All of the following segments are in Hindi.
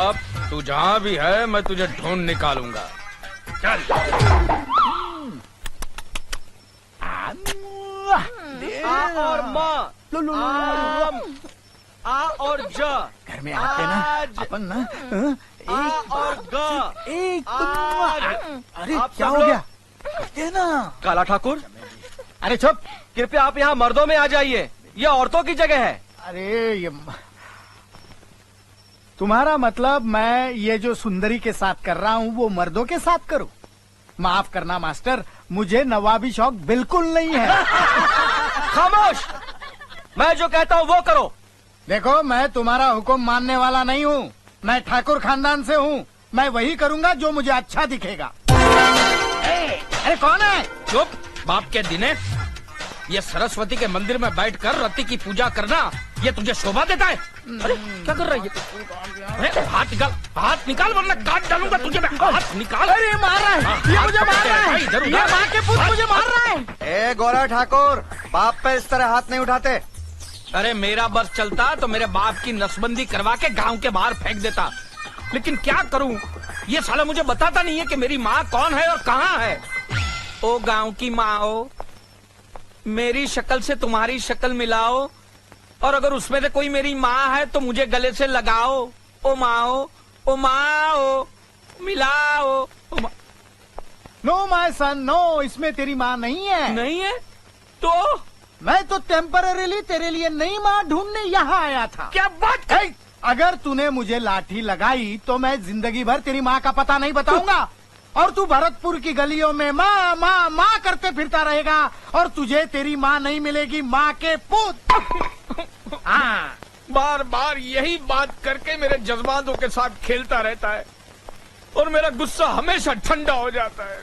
बाप, तू जहाँ भी है मैं तुझे ढूंढ निकालूंगा। चल। आ और माँ, आ और ज, घर में आते ना अपन ना आ और ग, एक अरे आप क्या सब हो लोग- गया? करते ना। काला ठाकुर, अरे चुप, कृपया आप यहाँ मर्दों में आ जाइए, ये औरतों की जगह है। अरे ये तुम्हारा मतलब मैं ये जो सुंदरी के साथ कर रहा हूँ वो मर्दों के साथ करूँ? माफ करना मास्टर, मुझे नवाबी शौक बिल्कुल नहीं है। खामोश, मैं जो कहता हूँ वो करो। देखो मैं तुम्हारा हुक्म मानने वाला नहीं हूँ, मैं ठाकुर खानदान से हूँ, मैं वही करूँगा जो मुझे अच्छा दिखेगा। अरे कौन है? चुप, बाप के दिने। ये सरस्वती के मंदिर में बैठकर रति की पूजा करना, ये तुझे शोभा देता है? अरे क्या कर रही है? अरे हाथ निकाल वरना काट डालूंगा तुझे मैं। हाथ निकाल। अरे मार रहा है, ये मुझे मार रहा है, ये माँ के पुत्र मुझे मार रहा है। ए गोरा ठाकुर, बाप पे इस तरह हाथ नहीं उठाते। अरे मेरा बस चलता तो मेरे बाप की नसबंदी करवा के गांव के बाहर फेंक देता, लेकिन क्या करूं, ये साला मुझे बताता नहीं है कि मेरी माँ कौन है और कहाँ है। ओ गांव की माँ ओ, मेरी शक्ल से तुम्हारी शक्ल मिलाओ, और अगर उसमें से कोई मेरी माँ है तो मुझे गले से लगाओ। ओ माँ ओ माँ ओ, मिलाओ। नो माय सन नो, इसमें तेरी माँ नहीं है। नहीं है तो मैं तो टेम्पररीली तेरे लिए नई माँ ढूंढने यहाँ आया था। क्या बात कर? अगर तूने मुझे लाठी लगाई तो मैं जिंदगी भर तेरी माँ का पता नहीं बताऊंगा, और तू भरतपुर की गलियों में माँ माँ माँ करते फिरता रहेगा, और तुझे तेरी माँ नहीं मिलेगी, माँ के पुत। हाँ, बार बार यही बात करके मेरे जज्बातों के साथ खेलता रहता है, और मेरा गुस्सा हमेशा ठंडा हो जाता है।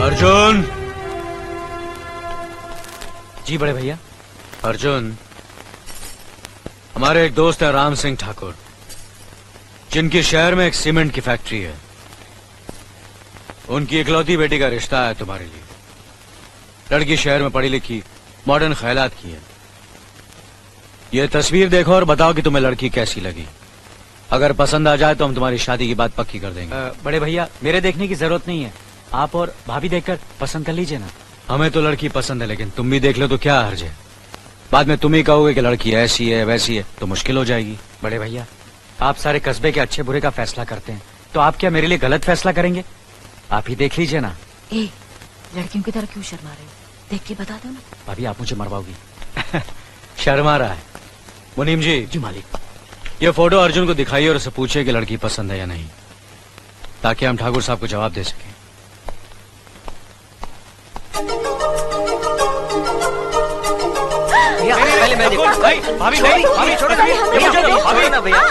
अर्जुन। जी बड़े भैया। अर्जुन, हमारे एक दोस्त है राम सिंह ठाकुर, जिनके शहर में एक सीमेंट की फैक्ट्री है। उनकी इकलौती बेटी का रिश्ता है तुम्हारे लिए। लड़की शहर में पढ़ी लिखी, मॉडर्न ख्यालात की है। ये तस्वीर देखो और बताओ कि तुम्हें लड़की कैसी लगी। अगर पसंद आ जाए तो हम तुम्हारी शादी की बात पक्की कर देंगे। बड़े भैया, मेरे देखने की जरूरत नहीं है, आप और भाभी देखकर पसंद कर लीजिए ना। हमें तो लड़की पसंद है, लेकिन तुम भी देख लो तो क्या हर्ज है। बाद में तुम ही कहोगे कि लड़की ऐसी है वैसी है, तो मुश्किल हो जाएगी। बड़े भैया, आप सारे कस्बे के अच्छे बुरे का फैसला करते हैं, तो आप क्या मेरे लिए गलत फैसला करेंगे? आप ही देख लीजिए ना। ए, लड़कियों की तरह क्यों शर्मा रहे हो? देख के बता दो ना। भाभी आप मुझे मरवाओगी। शर्मा रहा है। मुनीम जी। जी मालिक। ये फोटो अर्जुन को दिखाइए और उसे पूछिए कि लड़की पसंद है या नहीं, ताकि हम ठाकुर साहब को जवाब दे सकें। पहले मैं देखूं। भाभी भाभी छोड़ो ना भैया।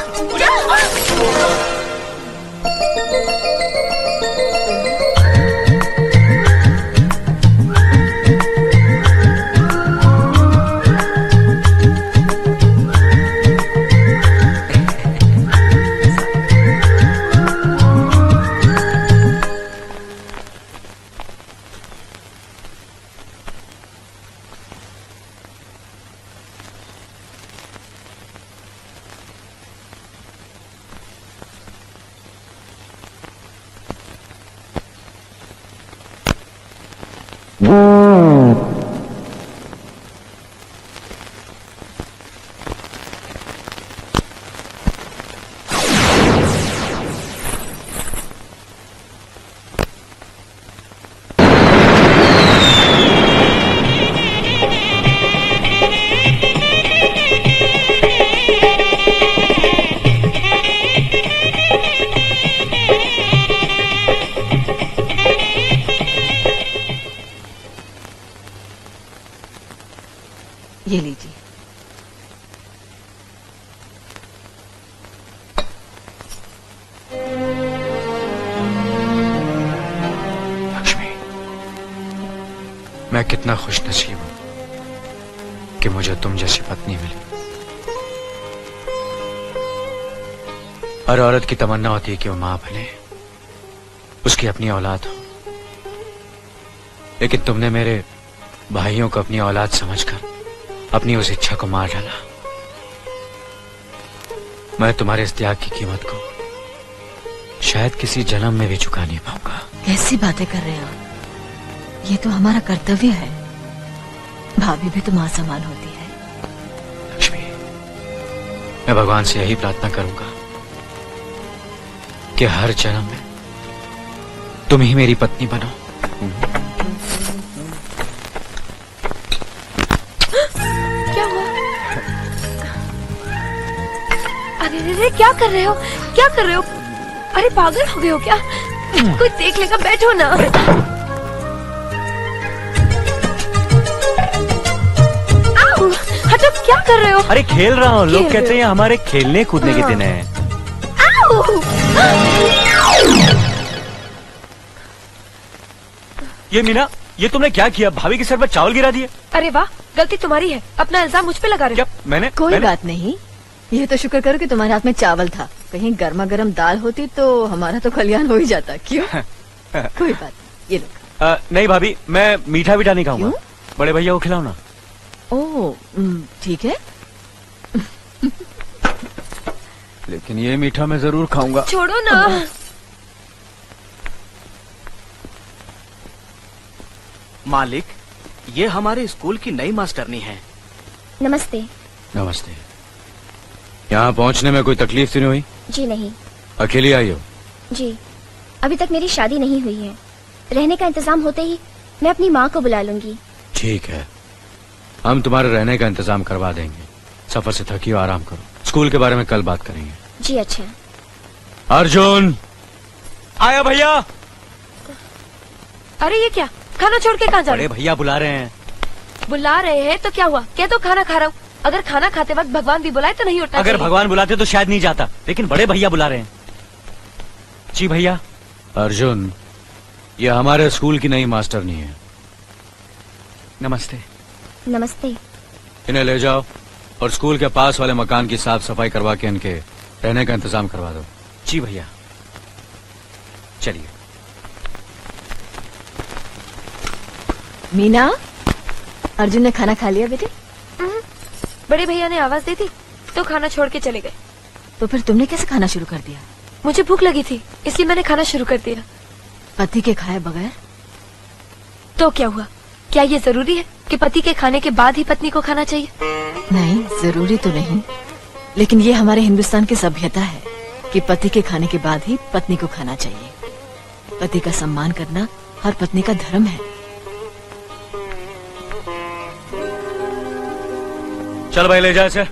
ये लीजिए। लक्ष्मी, मैं कितना खुशनसीब हूं कि कि मुझे तुम जैसी पत्नी मिली। हर औरत की तमन्ना होती है कि वो मां बने, उसकी अपनी औलाद हो, लेकिन तुमने मेरे भाइयों को अपनी औलाद समझकर अपनी उस इच्छा को मार डाला। मैं तुम्हारे इस त्याग की कीमत को शायद किसी जन्म में भी चुका नहीं पाऊंगा। कैसी बातें कर रहे हैं आप? ये तो हमारा कर्तव्य है। भाभी भी तो माँ समान होती है। लक्ष्मी, मैं भगवान से यही प्रार्थना करूंगा कि हर जन्म में तुम ही मेरी पत्नी बनो। क्या हुआ? अरे क्या कर रहे हो? क्या कर रहे हो? अरे पागल हो गए हो क्या? कोई देख लेगा, बैठो ना। आओ, हटो, क्या कर रहे हो? अरे खेल रहा हूँ। लोग खेल कहते रहे हैं हमारे खेलने कूदने के दिन है। आओ! ये मीना, ये तुमने क्या किया? भाभी के सर पर चावल गिरा दिए। अरे वाह, गलती तुम्हारी है। अपना इल्जाम मुझ पे लगा रहे क्या हो। कोई मैंने बात नहीं, ये तो शुक्र करो कि तुम्हारे हाथ में चावल था। कहीं गर्मा गर्म दाल होती तो हमारा तो कल्याण हो ही जाता। क्यों? कोई बात नहीं, ये लो। नहीं भाभी, मैं मीठा बीठा नहीं खाऊंगा। क्यों? बड़े भैया को खिलाओ ना। ओह, ठीक है। लेकिन ये मीठा मैं जरूर खाऊंगा। छोड़ो ना। मालिक, ये हमारे स्कूल की नई मास्टरनी है। नमस्ते। नमस्ते। यहाँ पहुँचने में कोई तकलीफ तो नहीं हुई? जी नहीं। अकेली आई हो? जी, अभी तक मेरी शादी नहीं हुई है। रहने का इंतजाम होते ही मैं अपनी माँ को बुला लूंगी। ठीक है, हम तुम्हारे रहने का इंतजाम करवा देंगे। सफर से थकी हो, आराम करो। स्कूल के बारे में कल बात करेंगे। जी अच्छा। अर्जुन, आया भैया। अरे ये क्या? खाना छोड़ के कहाँ जा रहे बड़े भैया बुला रहे हैं। हो? बुला रहे हैं तो क्या हुआ? क्या तो खाना खा रहा हूँ। अगर खाना खाते वक्त भगवान भी बुलाए तो नहीं उठना अगर चाहिए। भगवान बुलाते तो शायद नहीं जाता, लेकिन बड़े भैया बुला रहे हैं। जी भैया। अर्जुन, ये हमारे स्कूल की नई मास्टरनी है। नमस्ते। नमस्ते। इन्हें ले जाओ और स्कूल के पास वाले मकान की साफ सफाई करवा के इनके रहने का इंतजाम करवा दो। जी भैया। चलिए। मीना, अर्जुन ने खाना खा लिया बेटे? बड़े भैया ने आवाज दी थी तो खाना छोड़ के चले गए। तो फिर तुमने कैसे खाना शुरू कर दिया? मुझे भूख लगी थी, इसलिए मैंने खाना शुरू कर दिया। पति के खाए बगैर? तो क्या हुआ? क्या ये जरूरी है कि पति के खाने के बाद ही पत्नी को खाना चाहिए? नहीं, जरूरी तो नहीं, लेकिन ये हमारे हिंदुस्तान की सभ्यता है कि पति के खाने के बाद ही पत्नी को खाना चाहिए। पति का सम्मान करना हर पत्नी का धर्म है। चल भाई, ले जा इसे।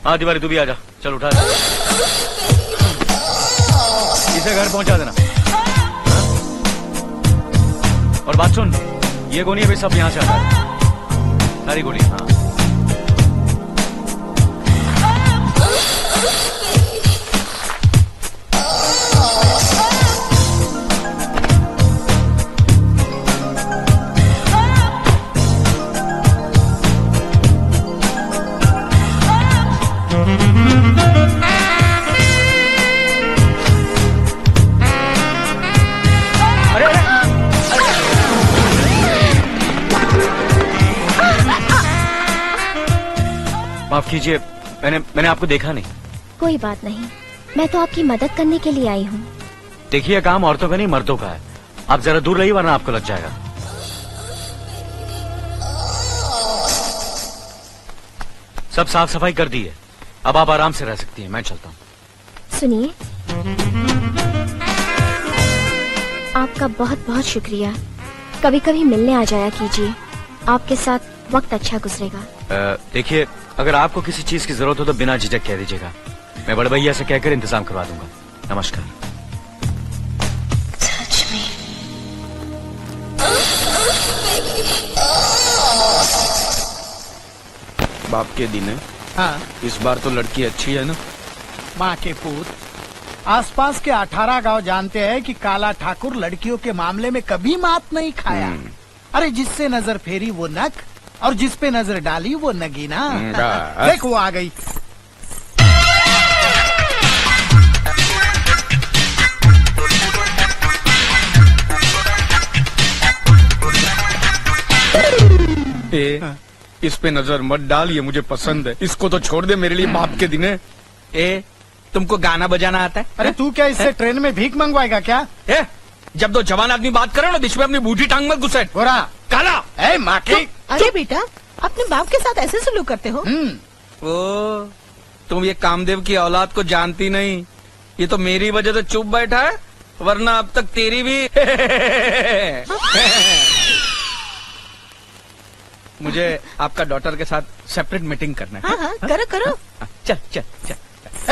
हाँ तिवारी, तू भी आ जा। चल उठा इसे घर पहुंचा देना। और बात सुन, ये गोनी अभी सब यहाँ से आता है, सारी गोनी। हाँ माफ कीजिए, मैंने आपको देखा नहीं। कोई बात नहीं, मैं तो आपकी मदद करने के लिए आई हूँ। देखिए, काम औरतों का नहीं मर्दों का है। आप जरा दूर रहिए वरना आपको लग जाएगा। सब साफ सफाई कर दी है, अब आप आराम से रह सकती हैं। मैं चलता हूँ। सुनिए, आपका बहुत बहुत शुक्रिया। कभी कभी मिलने आ जाया कीजिए, आपके साथ वक्त अच्छा गुजरेगा। देखिए, अगर आपको किसी चीज की जरूरत हो तो बिना झिझक कह दीजिएगा। मैं बड़े भैया से कहकर इंतजाम करवा दूंगा। नमस्कार। सच में? बाप के दिन है। हाँ, इस बार तो लड़की अच्छी है ना? माँ के पूत, आसपास के 18 गांव जानते हैं कि काला ठाकुर लड़कियों के मामले में कभी मात नहीं खाया। अरे जिससे नजर फेरी वो नक, और जिस पे नजर डाली वो नगीना। देख वो आ गई। इस पे नजर मत डाल, ये मुझे पसंद है। इसको तो छोड़ दे, मेरे लिए बाप के दिन है। तुमको गाना बजाना आता है? अरे तू क्या इससे ट्रेन में भीख मंगवाएगा क्या? जब दो जवान आदमी बात करे ना, बीच में अपनी बूढ़ी टांग मत घुसे। गोरा काला ए माँ की। अरे बेटा, अपने बाप के साथ ऐसे सलूक करते हो? ओ, तुम ये कामदेव की औलाद को जानती नहीं। ये तो मेरी वजह से चुप बैठा है, वरना अब तक तेरी भी। मुझे आपका डॉटर के साथ सेपरेट मीटिंग करना है। हाँ, करो करो। चल चल चल।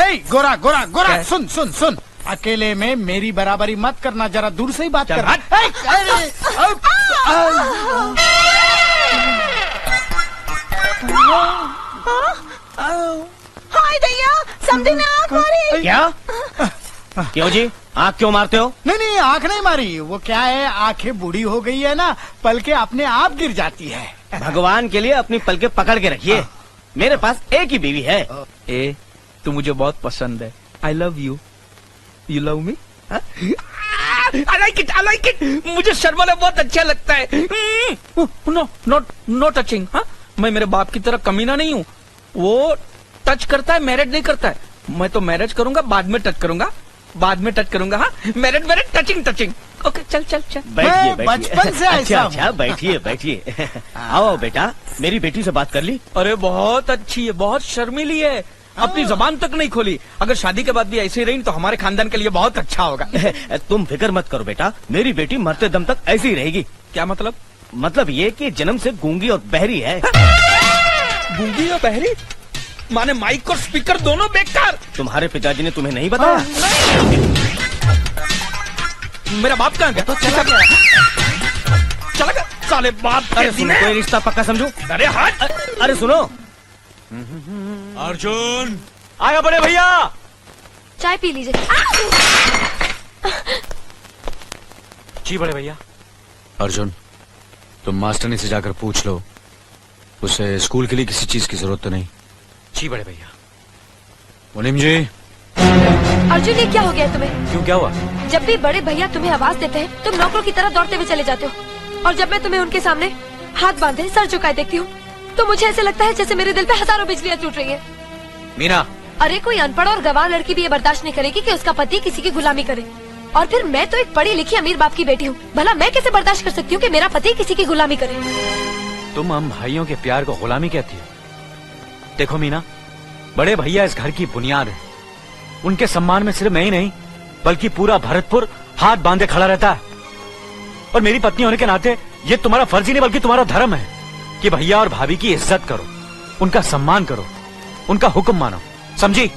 ए गोरा गोरा गोरा, क्या? सुन सुन सुन, अकेले में मेरी बराबरी मत करना, जरा दूर से ही बात चल, कर। हट। हाय दैया, समझी ना आँख मारी। क्या? क्यों जी, आँख क्यों मारते हो? नहीं नहीं, आँख नहीं मारी। वो क्या है, आंखें बूढ़ी हो गई है ना, पलके अपने आप गिर जाती है। भगवान के लिए अपनी पलके पकड़ के रखिए। मेरे पास एक ही बीवी है। तू मुझे बहुत पसंद है। I love you. You love me? I like it, I like it. मुझे शर्माना बहुत अच्छा लगता है। No not no touching. हाँ, मैं मेरे बाप की तरह कमीना नहीं हूँ। वो टच करता है, मैरिज नहीं करता है। मैं तो मैरिज करूंगा, बाद में टच करूंगा, बाद में टच करूंगा। हाँ, marriage marriage, touching touching. Okay, चल चल चल। बैठिए मैं बचपन से ऐसा अच्छा हूँ। अच्छा, बैठिए बैठिए। आओ बेटा, मेरी बेटी से बात कर ली? अरे बहुत अच्छी है, बहुत शर्मीली है, अपनी जबान तक नहीं खोली। अगर शादी के बाद भी ऐसे ही रही तो हमारे खानदान के लिए बहुत अच्छा होगा। तुम फिक्र मत करो बेटा, मेरी बेटी मरते दम तक ऐसी ही रहेगी। क्या मतलब? मतलब ये कि जन्म से गूंगी और बहरी है। गूंगी और बहरी? माने माइक और स्पीकर दोनों बेकार। तुम्हारे पिताजी ने तुम्हें नहीं बताया? मेरा बाप कहाँ गया? चला गया साले बाप। अरे सुनो, कोई रिश्ता पक्का समझो। अरे हट। अरे सुनो, अर्जुन, आया बड़े भैया। चाय पी लीजिए। जी बड़े भैया। अर्जुन, तुम मास्टरनी से जाकर पूछ लो, उसे स्कूल के लिए किसी चीज की जरूरत तो नहीं। जी बड़े भैया। मुनीम जी। अर्जुन, ये क्या हो गया तुम्हें? क्यों, क्या हुआ? जब भी बड़े भैया तुम्हें आवाज देते हैं, तुम नौकरों की तरह दौड़ते हुए चले जाते हो, और जब मैं तुम्हें उनके सामने हाथ बांधे सर झुकाए देखती हूँ, तो मुझे ऐसे लगता है जैसे मेरे दिल पे हजारों बिजलियाँ टूट रही है। मीना, अरे कोई अनपढ़ और गवार लड़की भी ये बर्दाश्त नहीं करेगी कि उसका पति किसी की गुलामी करे। और फिर मैं तो एक पढ़ी लिखी अमीर बाप की बेटी हूँ, भला मैं कैसे बर्दाश्त कर सकती हूँ कि मेरा पति किसी की गुलामी करे? तुम हम भाइयों के प्यार को गुलामी कहती हो? देखो मीना, बड़े भैया इस घर की बुनियाद है। उनके सम्मान में सिर्फ मैं ही नहीं, बल्कि पूरा भरतपुर हाथ बांधे खड़ा रहता है। और मेरी पत्नी होने के नाते ये तुम्हारा फर्ज ही नहीं, बल्कि तुम्हारा धर्म है कि भैया और भाभी की इज्जत करो, उनका सम्मान करो, उनका हुक्म मानो। समझी?